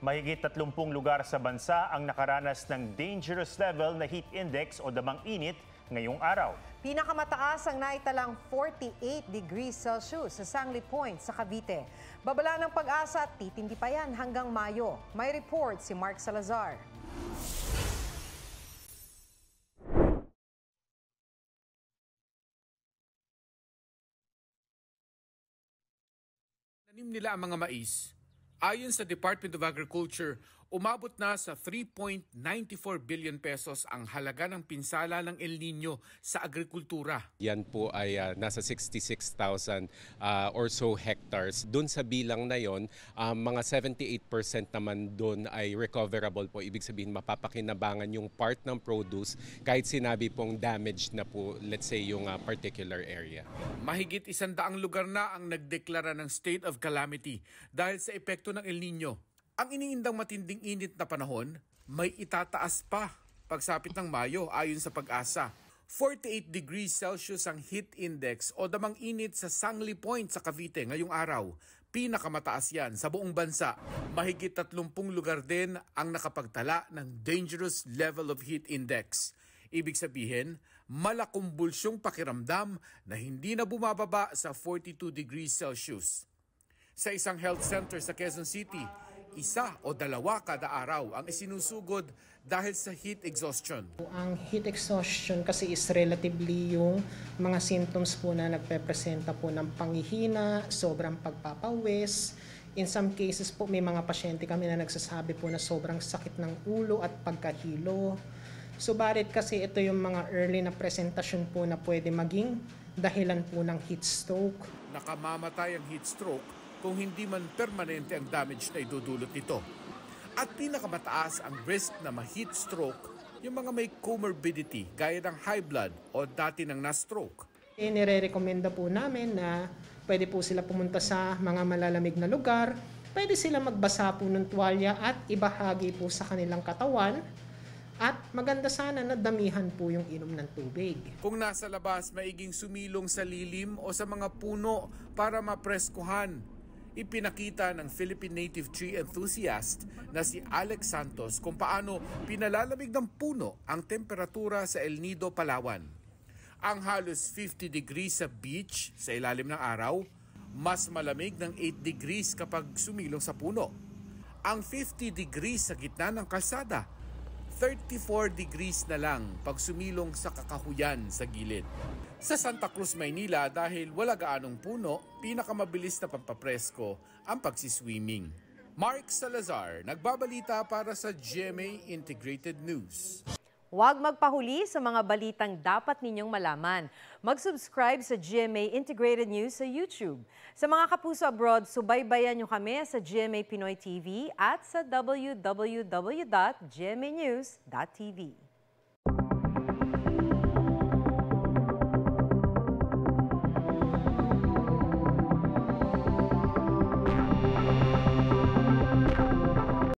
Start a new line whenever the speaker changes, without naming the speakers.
Mahigit 30 lugar sa bansa ang nakaranas ng dangerous level na heat index o damang init ngayong araw.
Pinakamataas ang naitalang 48 degrees Celsius sa Sangli Point sa Cavite. Babala ng Pag-asa, titindi pa yan hanggang Mayo. May report si Mark Salazar.
Tanim nila ang mga mais. Ayon sa Department of Agriculture, umabot na sa 3.94 billion pesos ang halaga ng pinsala ng El Nino sa agrikultura.
Yan po ay nasa 66,000 or so hectares. Doon sa bilang na yon, mga 78% naman doon ay recoverable po. Ibig sabihin mapapakinabangan yung part ng produce kahit sinabi pong damaged na po, let's say, yung particular area.
Mahigit 100 lugar na ang nagdeklara ng state of calamity dahil sa epekto ng El Nino. Ang iniindang matinding init na panahon, may itataas pa pagsapit ng Mayo ayon sa Pag-asa. 48 degrees Celsius ang heat index o damang init sa Sangli Point sa Cavite ngayong araw. Pinakamataas yan sa buong bansa. Mahigit 30 lugar din ang nakapagtala ng dangerous level of heat index. Ibig sabihin, malakumbulsyong pakiramdam na hindi na bumababa sa 42 degrees Celsius. Sa isang health center sa Quezon City, 1 o 2 kada araw ang isinusugod dahil sa heat exhaustion.
Ang heat exhaustion kasi is relatively yung mga symptoms po na nagpepresenta po ng panghihina, sobrang pagpapawis. In some cases po may mga pasyente kami na nagsasabi po na sobrang sakit ng ulo at pagkahilo. Subalit kasi ito yung mga early na presentasyon po na pwede maging dahilan po ng heat stroke.
Nakamamatay ang heat stroke kung hindi man permanente ang damage na idudulot nito. At pinakamataas ang risk na ma-heat stroke yung mga may comorbidity gaya ng high blood o dati ng na-stroke.
Nire-recommenda po namin na pwede po sila pumunta sa mga malalamig na lugar, pwede sila magbasa po ng tuwalya at ibahagi po sa kanilang katawan. At maganda sana na damihan po yung inom ng tubig.
Kung nasa labas, maiging sumilong sa lilim o sa mga puno para mapreskuhan. Ipinakita ng Philippine native tree enthusiast na si Alex Santos kung paano pinalalamig ng puno ang temperatura sa El Nido, Palawan. Ang halos 50 degrees sa beach sa ilalim ng araw, mas malamig ng 8 degrees kapag sumilong sa puno. Ang 50 degrees sa gitna ng kalsada, 34 degrees na lang pag sumilong sa kakahuyan sa gilid. Sa Santa Cruz, Maynila, dahil wala gaanong puno, pinakamabilis na pampapresko ang pagsiswimming. Mark Salazar, nagbabalita para sa GMA Integrated News.
Huwag magpahuli sa mga balitang dapat ninyong malaman. Mag-subscribe sa GMA Integrated News sa YouTube. Sa mga kapuso abroad, subaybayan nyo kami sa GMA Pinoy TV at sa www.gmanews.tv.